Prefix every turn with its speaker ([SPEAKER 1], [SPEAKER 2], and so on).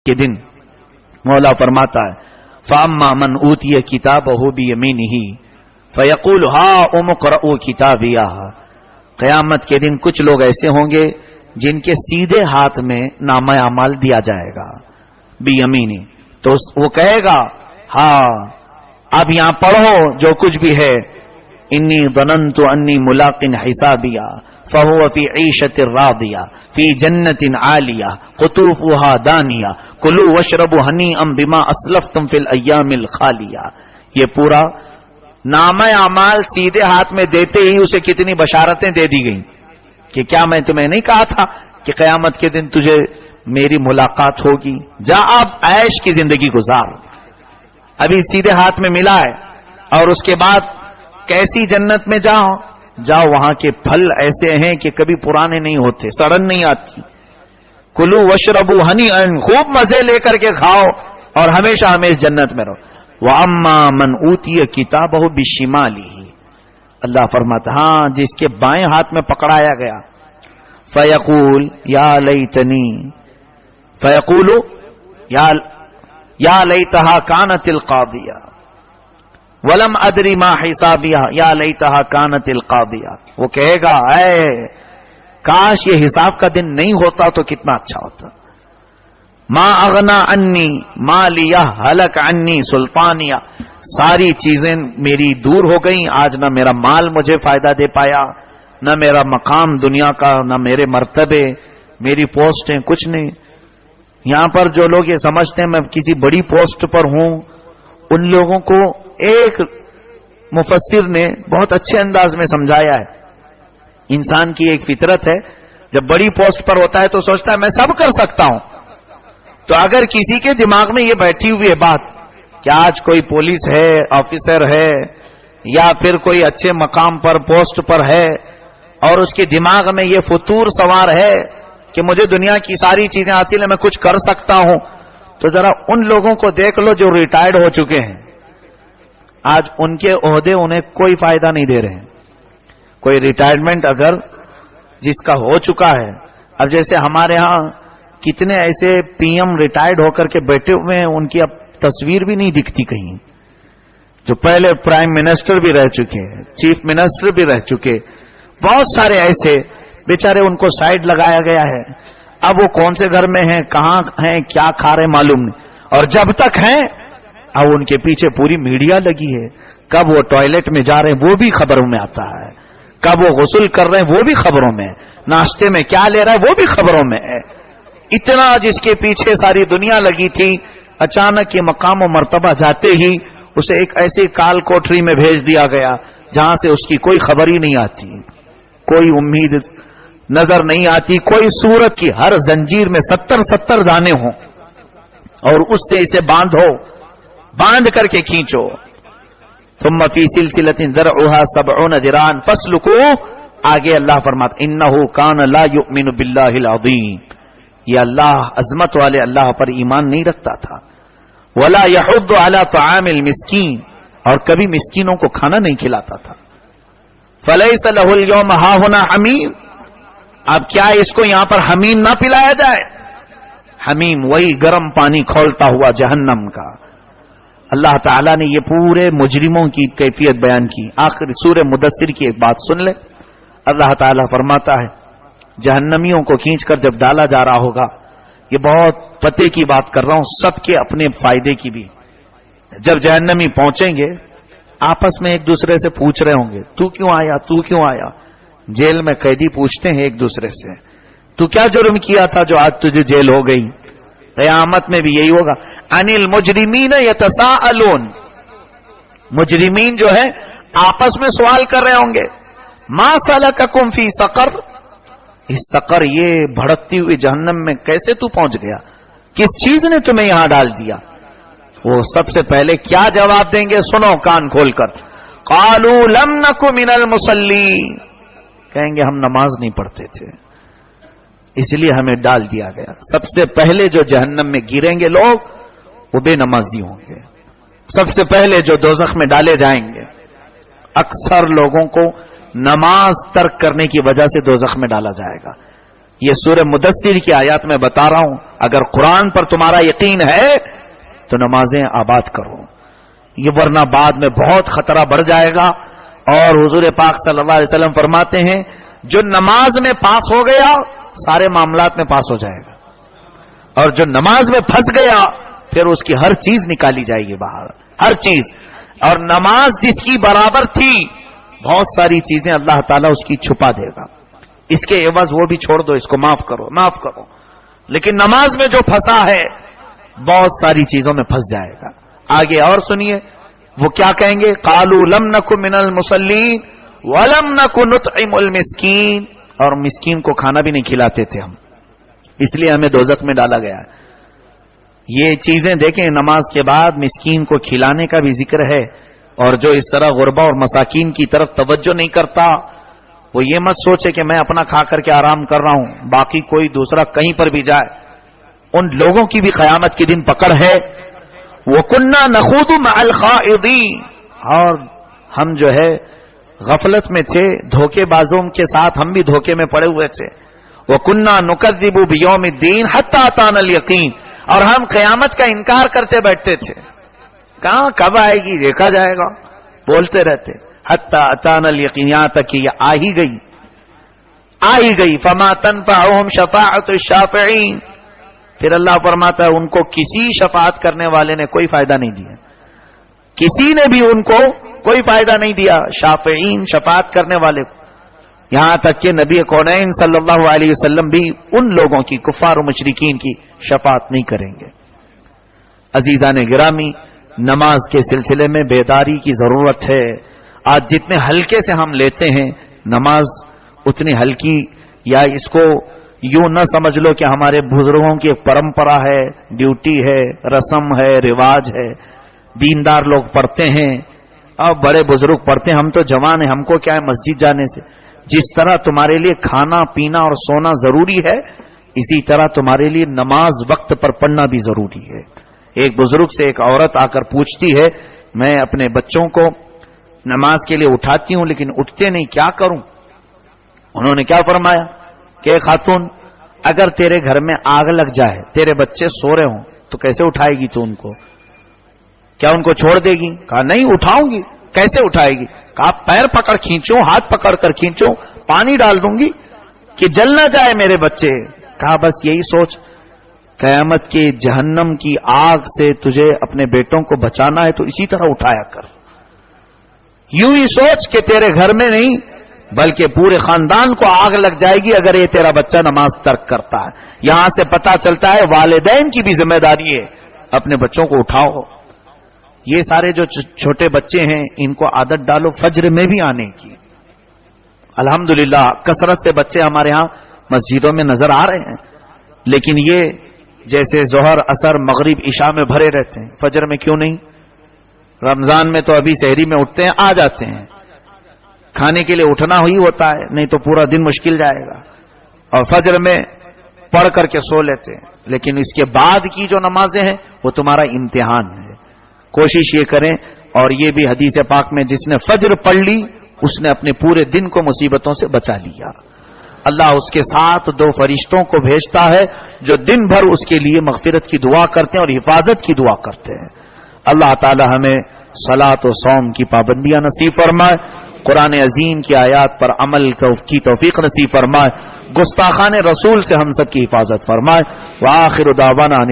[SPEAKER 1] کے دن مولا فرماتا ہے فَأَمَّا مَنْ أُوتِيَ كِتَابَهُ بِيَمِينِهِ فَيَقُولُ هَاؤُمُ اقْرَءُوا كِتَابِيَهْ۔ قیامت کے دن کچھ لوگ ایسے ہوں گے جن کے سیدھے ہاتھ میں نامہ اعمال دیا جائے گا بیمینی، تو وہ کہے گا ہاں اب یہاں پڑھو جو کچھ بھی ہے، انی ظننت انی ملاق حسابیہ فهو فی عیشۃ راضیہ فی جنت عالیہ قطوفها دانیہ کلوا واشربوا ہنیئا بما اسلفتم فی الایام الخالیہ۔ یہ پورا نامہ اعمال سیدھے ہاتھ میں دیتے ہی اسے کتنی بشارتیں دے دی گئیں کہ کیا میں تمہیں نہیں کہا تھا کہ قیامت کے دن تجھے میری ملاقات ہوگی، جا اب عیش کی زندگی گزار۔ ابھی سیدھے ہاتھ میں ملا ہے، اور اس کے بعد کیسی جنت میں جاؤ وہاں کے پھل ایسے ہیں کہ کبھی پرانے نہیں ہوتے، سڑن نہیں آتی۔ کلو وشربو ہنیئا، خوب مزے لے کر کے کھاؤ اور ہمیشہ ہمیشہ جنت میں رہو۔ وَأَمَّا مَنْ أُوتِيَ كِتَابَهُ بِشِمَالِهِ، اللہ فرماتا ہاں جس کے بائیں ہاتھ میں پکڑایا گیا، فَيَقُولُ يَا لَيْتَنِي، فَيَقُولُ يَا لَيْتَهَا كَانَتِ الْقَاضِيَةَ وَلَمْ أَدْرِ مَا حِسَابِيَهَا يَا لَيْتَهَا كَانَتِ الْقَاضِيَةَ۔ وہ کہے گا اے کاش یہ حساب کا دن نہیں ہوتا تو کتنا اچھا ہوتا۔ ما اغنا انی مالیہ ہلک انی سلطانیہ، ساری چیزیں میری دور ہو گئیں، آج نہ میرا مال مجھے فائدہ دے پایا، نہ میرا مقام دنیا کا، نہ میرے مرتبے، میری پوسٹیں، کچھ نہیں۔ یہاں پر جو لوگ یہ سمجھتے ہیں میں کسی بڑی پوسٹ پر ہوں، ان لوگوں کو ایک مفسر نے بہت اچھے انداز میں سمجھایا ہے۔ انسان کی ایک فطرت ہے، جب بڑی پوسٹ پر ہوتا ہے تو سوچتا ہے میں سب کر سکتا ہوں۔ تو اگر کسی کے دماغ میں یہ بیٹھی ہوئی ہے بات کہ آج کوئی پولیس ہے، آفیسر ہے، یا پھر کوئی اچھے مقام پر پوسٹ پر ہے، اور اس کے دماغ میں یہ فطور سوار ہے کہ مجھے دنیا کی ساری چیزیں حاصل ہیں، میں کچھ کر سکتا ہوں، تو ذرا ان لوگوں کو دیکھ لو جو ریٹائرڈ ہو چکے ہیں۔ آج ان کے عہدے انہیں کوئی فائدہ نہیں دے رہے ہیں۔ کوئی ریٹائرمنٹ اگر جس کا ہو چکا ہے، اب جیسے ہمارے ہاں کتنے ایسے پی ایم ریٹائرڈ ہو کر کے بیٹھے ہوئے ہیں، ان کی اب تصویر بھی نہیں دکھتی کہیں، جو پہلے پرائم منسٹر بھی رہ چکے ہیں، چیف منسٹر بھی رہ چکے، بہت سارے ایسے بیچارے ان کو سائڈ لگایا گیا ہے۔ اب وہ کون سے گھر میں ہیں، کہاں ہیں، کیا کھا رہے معلوم نہیں، اور جب تک ہیں اب ان کے پیچھے پوری میڈیا لگی ہے۔ کب وہ ٹوائلٹ میں جا رہے ہیں وہ بھی خبروں میں آتا ہے، کب وہ غسل کر رہے ہیں وہ بھی خبروں میں، ناشتے میں کیا لے رہا ہے وہ بھی خبروں میں ہے۔ اتنا جس کے پیچھے ساری دنیا لگی تھی، اچانک یہ مقام و مرتبہ جاتے ہی اسے ایک ایسی کال کوٹری میں بھیج دیا گیا جہاں سے اس کی کوئی خبر ہی نہیں آتی، کوئی امید نظر نہیں آتی، کوئی صورت کی، ہر زنجیر میں 70 دانے ہوں اور اس سے اسے باندھ کر کے کھینچو۔ ثم فی سلسلۃ ذرعها 70 ذراعا فاسلکوہ، آگے اللہ فرماتا انہ کان لا یؤمن باللہ العظیم، یہ اللہ عظمت والے اللہ پر ایمان نہیں رکھتا تھا، ولا یحض علی طعام المسکین، اور کبھی مسکینوں کو کھانا نہیں کھلاتا تھا۔ فلیس لہ اليوم ہاہنا حمیم، اب کیا اس کو یہاں پر حمیم نہ پلایا جائے؟ حمیم وہی گرم پانی کھولتا ہوا جہنم کا۔ اللہ تعالیٰ نے یہ پورے مجرموں کی کیفیت بیان کی۔ آخر سورہ مدثر کی ایک بات سن لے، اللہ تعالیٰ فرماتا ہے جہنمیوں کو کھینچ کر جب ڈالا جا رہا ہوگا، یہ بہت پتے کی بات کر رہا ہوں، سب کے اپنے فائدے کی بھی، جب جہنمی پہنچیں گے آپس میں ایک دوسرے سے پوچھ رہے ہوں گے تو کیوں آیا، تو کیوں آیا۔ جیل میں قیدی پوچھتے ہیں ایک دوسرے سے تو کیا جرم کیا تھا جو آج تجھے جیل ہو گئی۔ قیامت میں بھی یہی ہوگا۔ عن المجرمین یتساءلون، مجرمین جو ہے آپس میں سوال کر رہے ہوں گے ما سلککم فی سقر، اس سقر یہ بھڑکتی ہوئی جہنم میں کیسے تو پہنچ گیا، کس چیز نے تمہیں یہاں ڈال دیا۔ وہ سب سے پہلے کیا جواب دیں گے، سنو کان کھول کر، قالوا لم نک من المصلین، کہیں گے ہم نماز نہیں پڑھتے تھے اس لیے ہمیں ڈال دیا گیا۔ سب سے پہلے جو جہنم میں گریں گے لوگ وہ بے نمازی ہوں گے، سب سے پہلے جو دوزخ میں ڈالے جائیں گے۔ اکثر لوگوں کو نماز ترک کرنے کی وجہ سے دوزخ میں ڈالا جائے گا۔ یہ سورہ مدثر کی آیات میں بتا رہا ہوں. اگر قرآن پر تمہارا یقین ہے تو نمازیں آباد کرو، یہ ورنہ بعد میں بہت خطرہ بڑھ جائے گا. اور حضور پاک صلی اللہ علیہ وسلم فرماتے ہیں جو نماز میں پاس ہو گیا سارے معاملات میں پاس ہو جائے گا، اور جو نماز میں پھنس گیا پھر اس کی ہر چیز نکالی جائے گی باہر، ہر چیز. اور نماز جس کی برابر تھی بہت ساری چیزیں اللہ تعالیٰ اس کی چھپا دے گا. اس کے عوض وہ بھی چھوڑ دو، اس کو معاف کرو معاف کرو. لیکن نماز میں جو پھنسا ہے بہت ساری چیزوں میں پھنس جائے گا. آگے اور سنیے وہ کیا کہیں گے. قالوا لم نک من المصلین ولم نک نطعم المسکین. اور مسکین کو کھانا بھی نہیں کھلاتے تھے ہم، اس لیے ہمیں دوزخ میں ڈالا گیا ہے. یہ چیزیں دیکھیں، نماز کے بعد مسکین کو کھلانے کا بھی ذکر ہے. اور جو اس طرح غربا اور مساکین کی طرف توجہ نہیں کرتا وہ یہ مت سوچے کہ میں اپنا کھا کر کے آرام کر رہا ہوں، باقی کوئی دوسرا کہیں پر بھی جائے. ان لوگوں کی بھی قیامت کے دن پکڑ ہے. وَكُنَّا نَخُوضُ مَعَ الْخَائِضِينَ. اور ہم جو ہے غفلت میں تھے، دھوکے بازوں کے ساتھ ہم بھی دھوکے میں پڑے ہوئے تھے. وَكُنَّا نُكَذِّبُ بِيَوْمِ الدِّينِ حَتَّى أَتَانَا الْيَقِينُ. اور ہم قیامت کا انکار کرتے بیٹھتے تھے، کہاں کب آئے گی دیکھا جائے گا، بولتے رہتے. حتی اتانا الیقین، یہاں تک کہ یہ آ ہی گئی. فما تنفعهم شفاعت الشافعین. پھر اللہ فرماتا ہے ان کو کسی شفاعت کرنے والے نے کوئی فائدہ نہیں دیا، کسی نے بھی ان کو کوئی فائدہ نہیں دیا. شافعین شفاعت کرنے والے کو، یہاں تک کہ نبی کونین صلی اللہ علیہ وسلم بھی ان لوگوں کی کفار و مشرکین کی شفاعت نہیں کریں گے. عزیزان گرامی، نماز کے سلسلے میں بیداری کی ضرورت ہے. آج جتنے ہلکے سے ہم لیتے ہیں نماز اتنی ہلکی، یا اس کو یوں نہ سمجھ لو کہ ہمارے بزرگوں کی ایک پرمپرا ہے، ڈیوٹی ہے، رسم ہے، رواج ہے. دیندار لوگ پڑھتے ہیں اور بڑے بزرگ پڑھتے ہیں، ہم تو جوان ہیں، ہم کو کیا ہے مسجد جانے سے. جس طرح تمہارے لیے کھانا پینا اور سونا ضروری ہے اسی طرح تمہارے لیے نماز وقت پر پڑھنا بھی ضروری ہے. ایک بزرگ سے ایک عورت آ کر پوچھتی ہے میں اپنے بچوں کو نماز کے لیے اٹھاتی ہوں لیکن اٹھتے نہیں، کیا کروں؟ انہوں نے کیا فرمایا کہ خاتون اگر تیرے گھر میں آگ لگ جائے، تیرے بچے سو رہے ہوں تو کیسے اٹھائے گی تو ان کو؟ کیا ان کو چھوڑ دے گی؟ کہا نہیں اٹھاؤں گی. کیسے اٹھائے گی؟ کہا پیر پکڑ کھینچوں، ہاتھ پکڑ کر کھینچوں، پانی ڈال دوں گی کہ جل نہ جائے میرے بچے. کہا بس یہی سوچ، قیامت کے جہنم کی آگ سے تجھے اپنے بیٹوں کو بچانا ہے تو اسی طرح اٹھایا کر. یوں ہی سوچ کہ تیرے گھر میں نہیں بلکہ پورے خاندان کو آگ لگ جائے گی اگر یہ تیرا بچہ نماز ترک کرتا ہے. یہاں سے پتا چلتا ہے والدین کی بھی ذمہ داری ہے، اپنے بچوں کو اٹھاؤ. یہ سارے جو چھوٹے بچے ہیں ان کو عادت ڈالو فجر میں بھی آنے کی. الحمدللہ کثرت سے بچے ہمارے ہاں مسجدوں میں نظر آ رہے ہیں، لیکن یہ جیسے ظہر عصر مغرب عشاء میں بھرے رہتے ہیں، فجر میں کیوں نہیں؟ رمضان میں تو ابھی سحری میں اٹھتے ہیں آ جاتے ہیں، کھانے کے لیے اٹھنا ہی ہوتا ہے، نہیں تو پورا دن مشکل جائے گا. اور فجر میں پڑھ کر کے سو لیتے ہیں، لیکن اس کے بعد کی جو نمازیں ہیں وہ تمہارا امتحان ہے. کوشش یہ کریں. اور یہ بھی حدیث پاک میں جس نے فجر پڑھ لی اس نے اپنے پورے دن کو مصیبتوں سے بچا لیا. اللہ اس کے ساتھ 2 فرشتوں کو بھیجتا ہے جو دن بھر اس کے لیے مغفرت کی دعا کرتے ہیں اور حفاظت کی دعا کرتے ہیں. اللہ تعالی ہمیں صلاۃ و صوم کی پابندیاں نصیب فرمائے، قرآن عظیم کی آیات پر عمل کی توفیق نصیب فرمائے، گستاخان رسول سے ہم سب کی حفاظت فرمائے. وآخر دعوانا